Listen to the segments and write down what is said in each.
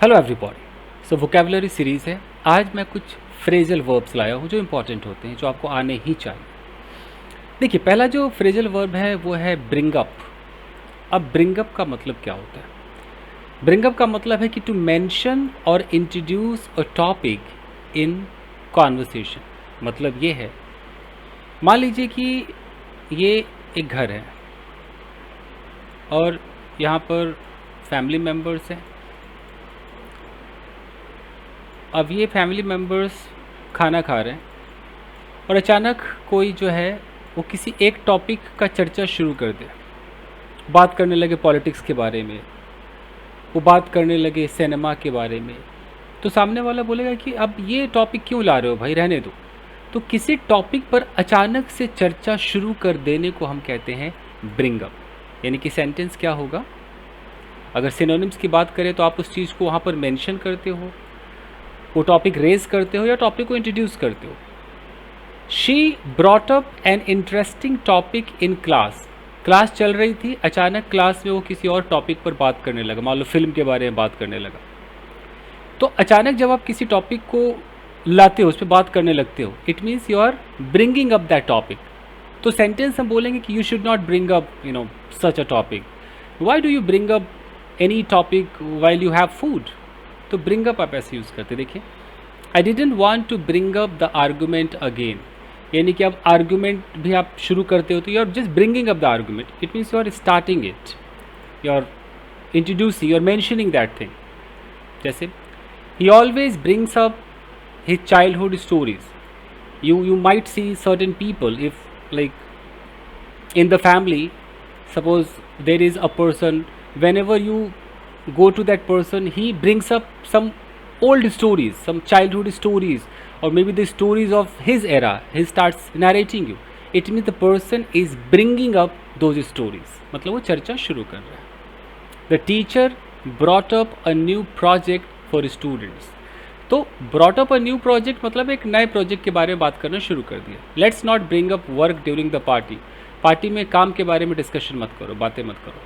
Hello everybody. So vocabulary series है। आज मैं कुछ फ्रेजल वर्ब्स लाया हूँ जो इंपॉर्टेंट होते हैं, जो आपको आने ही चाहिए। देखिए, पहला जो फ्रेजल वर्ब है वो है ब्रिंग अप। अब ब्रिंग अप का मतलब क्या होता है? ब्रिंग अप का मतलब है कि टू मेंशन और introduce a topic in conversation. मतलब ये है, मान लीजिए कि ये एक घर है और यहाँ पर फैमिली मेम्बर्स हैं। अब ये फैमिली मेम्बर्स खाना खा रहे हैं और अचानक कोई जो है वो किसी एक टॉपिक का चर्चा शुरू कर दे। बात करने लगे पॉलिटिक्स के बारे में, वो बात करने लगे सिनेमा के बारे में। तो सामने वाला बोलेगा कि अब ये टॉपिक क्यों ला रहे हो भाई, रहने दो। तो किसी टॉपिक पर अचानक से चर्चा शुरू कर देने को हम कहते हैं ब्रिंग अप। यानी कि सेंटेंस क्या होगा? अगर सिनोनिम्स की बात करें तो आप उस चीज़ को वहाँ पर मेंशन करते हो, वो टॉपिक रेज करते हो या टॉपिक को इंट्रोड्यूस करते हो। She brought up an interesting topic in class. Class चल रही थी, अचानक क्लास में वो किसी और टॉपिक पर बात करने लगा, मान लो फिल्म के बारे में बात करने लगा। तो अचानक जब आप किसी टॉपिक को लाते हो, उस पर बात करने लगते हो, it means you are bringing up that topic. तो सेंटेंस हम बोलेंगे कि you should not bring up such a topic. Why do you bring up any topic while you have food? तो ब्रिंग अप आप ऐसे यूज़ करते। देखिए, I didn't want to bring up the argument again. यानी कि अब argument भी आप शुरू करते हो तो you are just bringing up the argument. It means you are starting it, you are introducing, you are mentioning that thing. जैसे he always brings up his childhood stories. You might see certain people, if like in the family, suppose there is a person, whenever you go to that person, he brings up some old stories, some childhood stories, or maybe the stories of his era. He starts narrating you. It means the person is bringing up those stories. मतलब वो चर्चा शुरू कर रहा है। The teacher brought up a new project for students. तो brought up a new project मतलब एक नए प्रोजेक्ट के बारे में बात करना शुरू कर दिया। Let's not bring up work during the party. Party में काम के बारे में डिस्कशन मत करो, बातें मत करो।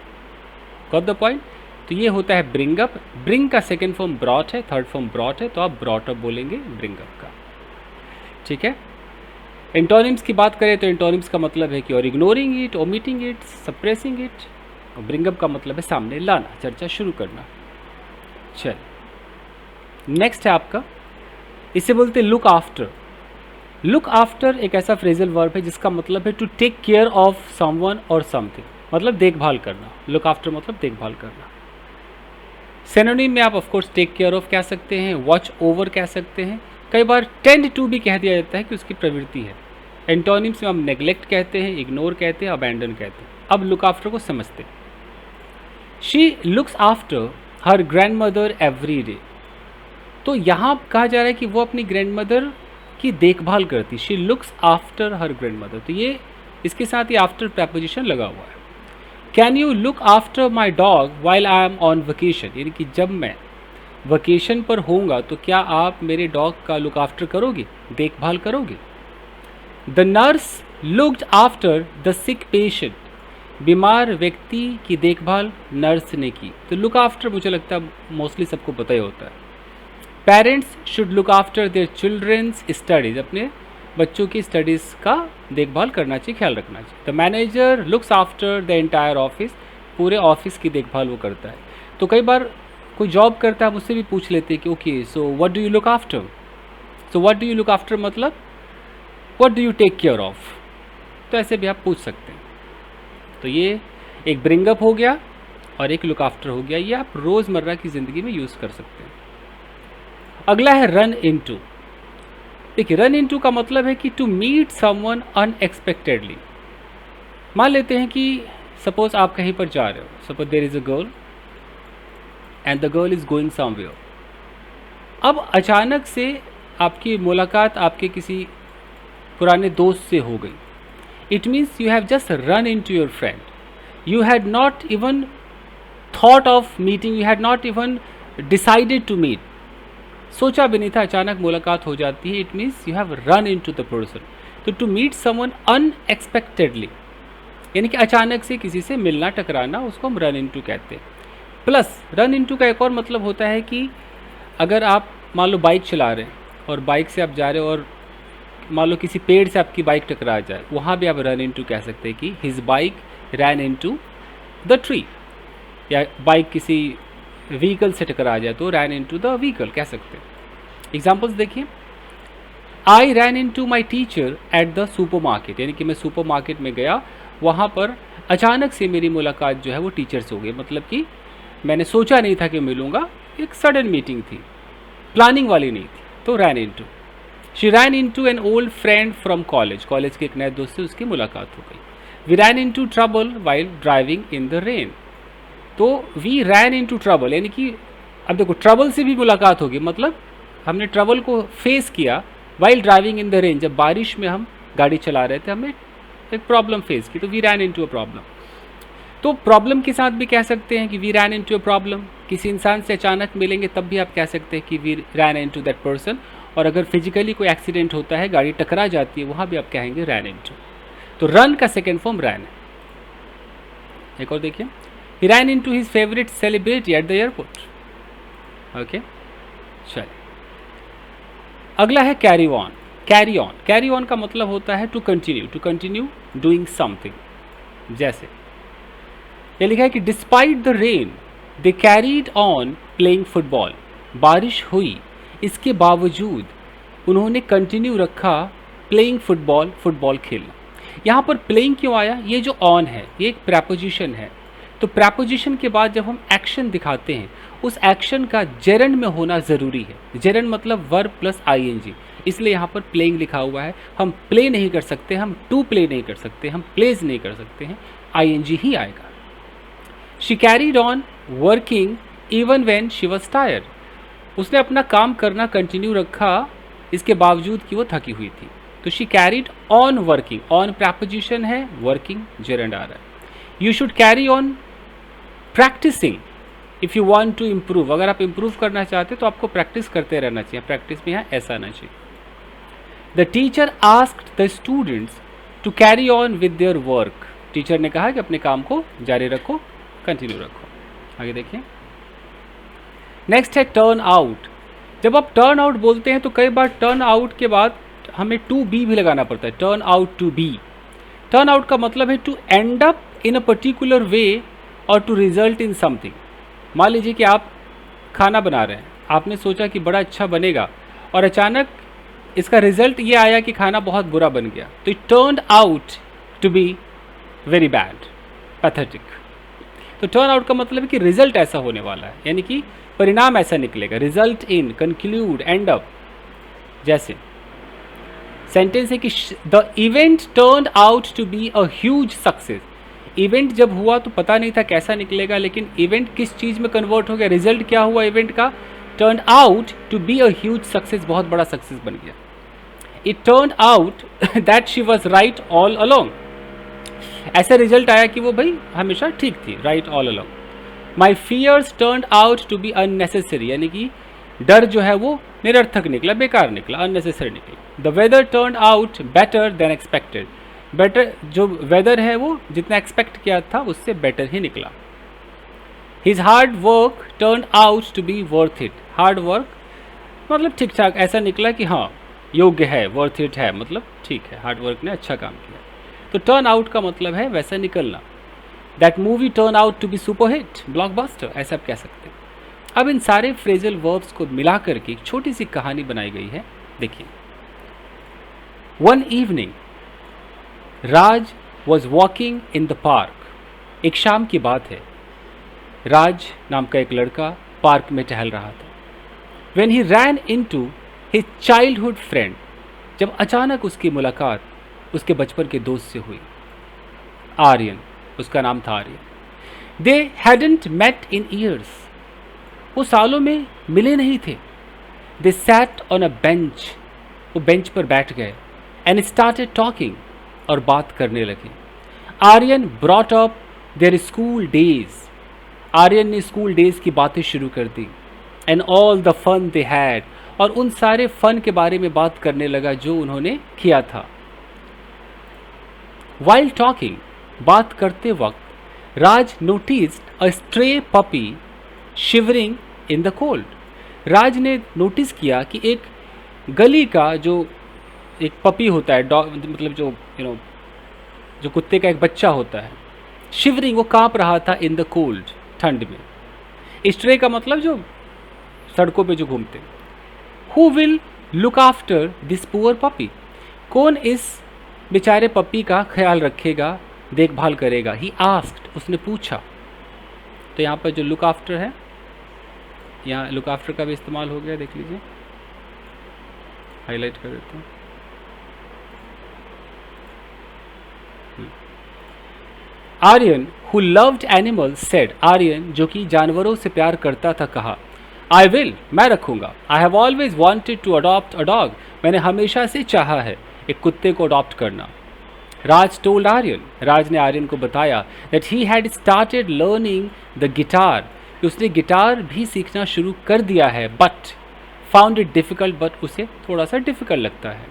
Got the point? तो ये होता है ब्रिंग अप। ब्रिंग का सेकेंड फॉर्म ब्रॉट है, थर्ड फॉर्म ब्रॉट है, तो आप ब्रॉट अप बोलेंगे ब्रिंग अप का। ठीक है। एंटोनिम्स की बात करें तो एंटोनिम्स का मतलब है कि और ignoring it, omitting it, suppressing it. और ब्रिंग अप का मतलब है सामने लाना, चर्चा शुरू करना। चल, नेक्स्ट है आपका, इसे बोलते हैं लुक आफ्टर। लुक आफ्टर एक ऐसा फ्रेजल वर्ब है जिसका मतलब है to take care of someone और समथिंग, मतलब देखभाल करना। लुक आफ्टर मतलब देखभाल करना। सिनोनिम में आप ऑफकोर्स टेक केयर ऑफ कह सकते हैं, वॉच ओवर कह सकते हैं, कई बार टेंड टू भी कह दिया जाता है कि उसकी प्रवृत्ति है। एंटोनिम्स में हम नेग्लेक्ट कहते हैं, इग्नोर कहते हैं, अबैंडन कहते हैं। अब लुक आफ्टर को समझते हैं। She looks after her grand mother every day. तो यहाँ कहा जा रहा है कि वो अपनी ग्रैंड मदर की देखभाल करती। She looks after her grand mother. तो ये इसके साथ ही आफ्टर प्रपोजिशन लगा हुआ है। Can you look after my dog while I am on vacation? यानी कि जब मैं वेकेशन पर होऊंगा तो क्या आप मेरे डॉग का लुक आफ्टर करोगे, देखभाल करोगे? The nurse looked after the sick patient. बीमार व्यक्ति की देखभाल नर्स ने की। तो लुक आफ्टर मुझे लगता है मोस्टली सबको पता ही होता है। Parents should look after their children's studies. अपने बच्चों की स्टडीज़ का देखभाल करना चाहिए, ख्याल रखना चाहिए। The manager looks after the entire office. पूरे ऑफिस की देखभाल वो करता है। तो कई बार कोई जॉब करता है, मुझसे भी पूछ लेते हैं कि okay so what do you look after? So what do you look after मतलब what do you take care of? तो ऐसे भी आप पूछ सकते हैं। तो ये एक ब्रिंग अप हो गया और एक लुक आफ्टर हो गया। ये आप रोज़मर्रा की ज़िंदगी में यूज़ कर सकते हैं। अगला है रन इनटू। देखिए, रन इनटू का मतलब है कि टू मीट समवन अनएक्सपेक्टेडली। मान लेते हैं कि सपोज आप कहीं पर जा रहे हो, suppose there is a girl and the girl is going somewhere. अब अचानक से आपकी मुलाकात आपके किसी पुराने दोस्त से हो गई। It means you have just run into your friend. You had not even thought of meeting, you had not even decided to meet. सोचा भी नहीं था, अचानक मुलाकात हो जाती है। It means you have run into the person. तो टू मीट समवन अनएक्सपेक्टेडली यानी कि अचानक से किसी से मिलना, टकराना, उसको हम रन इनटू कहते हैं। प्लस रन इनटू का एक और मतलब होता है कि अगर आप मान लो बाइक चला रहे हैं और बाइक से आप जा रहे हो और मान लो किसी पेड़ से आपकी बाइक टकरा जाए, वहाँ भी आप रन इनटू कह सकते हैं कि his bike ran into the tree, या बाइक किसी व्हीकल से टकरा जाए तो रैन इनटू द व्हीकल कह सकते हैं। एग्जाम्पल्स देखिए, I ran into my teacher at the supermarket, यानी कि मैं सुपर मार्केट में गया, वहाँ पर अचानक से मेरी मुलाकात जो है वो टीचर से हो गई, मतलब कि मैंने सोचा नहीं था कि मिलूँगा, एक सडन मीटिंग थी, प्लानिंग वाली नहीं थी, तो ran into. She ran into an old friend from college, college के एक नए दोस्त से उसकी मुलाकात हो गई। We ran into trouble while driving in the rain, तो वी रैन इनटू ट्रबल, यानी कि अब देखो ट्रबल से भी मुलाकात होगी, मतलब हमने ट्रबल को फेस किया while driving in the rain, जब बारिश में हम गाड़ी चला रहे थे हमने एक प्रॉब्लम फेस की, तो we ran into a problem. तो प्रॉब्लम के साथ भी कह सकते हैं कि we ran into a problem, किसी इंसान से अचानक मिलेंगे तब भी आप कह सकते हैं कि we ran into that person, और अगर फिजिकली कोई एक्सीडेंट होता है, गाड़ी टकरा जाती है, वहाँ भी आप कहेंगे रैन इनटू। तो रन का सेकेंड फॉर्म रैन है। एक और देखिए, he ran into his favourite celebrity at the airport. Okay, चलिए अगला है carry on. Carry on, carry on का मतलब होता है टू कंटिन्यू डूइंग समथिंग। जैसे ये लिखा है कि despite the rain they carried on playing football, बारिश हुई इसके बावजूद उन्होंने कंटिन्यू रखा प्लेइंग फुटबॉल, फुटबॉल खेलना। यहाँ पर प्लेइंग क्यों आया, ये जो ऑन है ये एक प्रैपोजिशन है, तो प्रैपोजिशन के बाद जब हम एक्शन दिखाते हैं उस एक्शन का जेरंड में होना ज़रूरी है। जेरंड मतलब वर्ब प्लस आईएनजी, इसलिए यहाँ पर प्लेइंग लिखा हुआ है। हम प्ले नहीं कर सकते, हम टू प्ले नहीं कर सकते, हम प्लेज नहीं कर सकते हैं, आईएनजी ही आएगा। She carried on working even when she was tired, उसने अपना काम करना कंटिन्यू रखा इसके बावजूद कि वो थकी हुई थी। तो she carried on working, on preposition है, वर्किंग जेरंड आ रहा है। You should carry on practising if you want to improve, अगर आप इम्प्रूव करना चाहते तो आपको प्रैक्टिस करते रहना चाहिए, प्रैक्टिस में यहाँ ऐसा आना चाहिए। The teacher asked the students to carry on with their work, teacher ने कहा कि अपने काम को जारी रखो, कंटिन्यू रखो। आगे देखिए, नेक्स्ट है टर्न आउट। जब आप टर्न आउट बोलते हैं तो कई बार टर्न आउट के बाद हमें टू बी भी लगाना पड़ता है, turn out to be. Turn out का मतलब है to end up in a particular way और टू रिजल्ट इन समथिंग। मान लीजिए कि आप खाना बना रहे हैं, आपने सोचा कि बड़ा अच्छा बनेगा और अचानक इसका रिजल्ट ये आया कि खाना बहुत बुरा बन गया, तो it turned out to be very bad, pathetic. तो टर्न आउट का मतलब है कि रिजल्ट ऐसा होने वाला है, यानी कि परिणाम ऐसा निकलेगा, result in, conclude, end up. जैसे सेंटेंस है कि the event turned out to be a huge success. Event जब हुआ तो पता नहीं था कैसा निकलेगा, लेकिन इवेंट किस चीज़ में कन्वर्ट हो गया, रिजल्ट क्या हुआ इवेंट का, turned out to be a huge success, बहुत बड़ा सक्सेस बन गया। It turned out that she was right all along, ऐसा रिजल्ट आया कि वो भाई हमेशा ठीक थी, right all along. My fears turned out to be unnecessary, यानी कि डर जो है वो निरर्थक निकला, बेकार निकला, अननेसेसरी निकला। The weather turned out better than expected, better जो वेदर है वो जितना एक्सपेक्ट किया था उससे बेटर ही निकला। His hard work turned out to be worth it, hard work मतलब ठीक ठाक, ऐसा निकला कि हाँ योग्य है, वर्थ इट है, मतलब ठीक है, हार्ड वर्क ने अच्छा काम किया। तो टर्न आउट का मतलब है वैसा निकलना। That movie turn out to be super hit, blockbuster, ऐसा आप कह सकते हैं। अब इन सारे फ्रेजल वर्ब्स को मिला करके एक छोटी सी कहानी बनाई गई है, देखिए। One evening Raj was walking in the park, एक शाम की बात है, राज नाम का एक लड़का पार्क में टहल रहा था। When he ran into his childhood friend, जब अचानक उसकी मुलाकात उसके बचपन के दोस्त से हुई, आर्यन, उसका नाम था Aryan. They hadn't met in years, वो सालों में मिले नहीं थे। They sat on a bench, वो बेंच पर बैठ गए, एंड स्टार्टेड टॉकिंग, और बात करने लगे। Aryan brought up their school days, Aryan ने स्कूल डेज की बातें शुरू कर दी, and all the fun they had, और उन सारे फन के बारे में बात करने लगा जो उन्होंने किया था। While talking, बात करते वक्त Raj noticed a stray puppy shivering in the cold. Raj ने नोटिस किया कि एक गली का जो एक पपी होता है, डॉग मतलब जो जो कुत्ते का एक बच्चा होता है, शिवरिंग वो काँप रहा था इन द कोल्ड, ठंड में। स्ट्रे का मतलब जो सड़कों पे जो घूमते। Who will look after this poor puppy, कौन इस बेचारे पपी का ख्याल रखेगा, देखभाल करेगा। ही आस्क्ड, उसने पूछा। तो यहाँ पर जो लुक आफ्टर है, यहाँ लुक आफ्टर का भी इस्तेमाल हो गया, देख लीजिए, हाईलाइट कर देता हूँ। Aryan who loved animals said, Aryan जो कि जानवरों से प्यार करता था कहा, आई विल, मैं रखूँगा। I have always wanted to adopt a dog, मैंने हमेशा से चाहा है एक कुत्ते को अडॉप्ट करना। राज टोल्ड आर्यन, राज ने आर्यन को बताया that he had started learning the guitar, कि उसने गिटार भी सीखना शुरू कर दिया है, but found it difficult, but उसे थोड़ा सा डिफ़िकल्ट लगता है।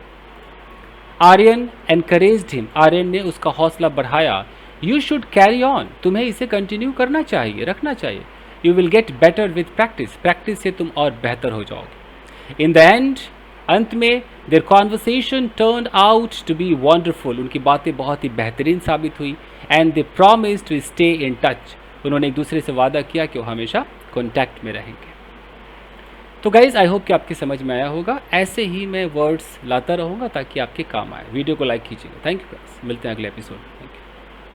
आर्यन एनकरेज्ड हिम, आर्यन ने उसका हौसला बढ़ाया। यू शुड कैरी ऑन, तुम्हें इसे कंटिन्यू करना चाहिए, रखना चाहिए। You will get better with practice, practice से तुम और बेहतर हो जाओगे। इन द एंड, अंत में, their conversation turned out to be wonderful, उनकी बातें बहुत ही बेहतरीन साबित हुई। And they promised to stay in touch, उन्होंने एक दूसरे से वादा किया कि वो हमेशा कॉन्टैक्ट में रहेंगे। तो गाइज़, आई होप कि आपकी समझ में आया होगा। ऐसे ही मैं वर्ड्स लाता रहूँगा ताकि आपके काम आए। वीडियो को लाइक कीजिएगा। थैंक यू गाइस, मिलते हैं अगले एपिसोड में।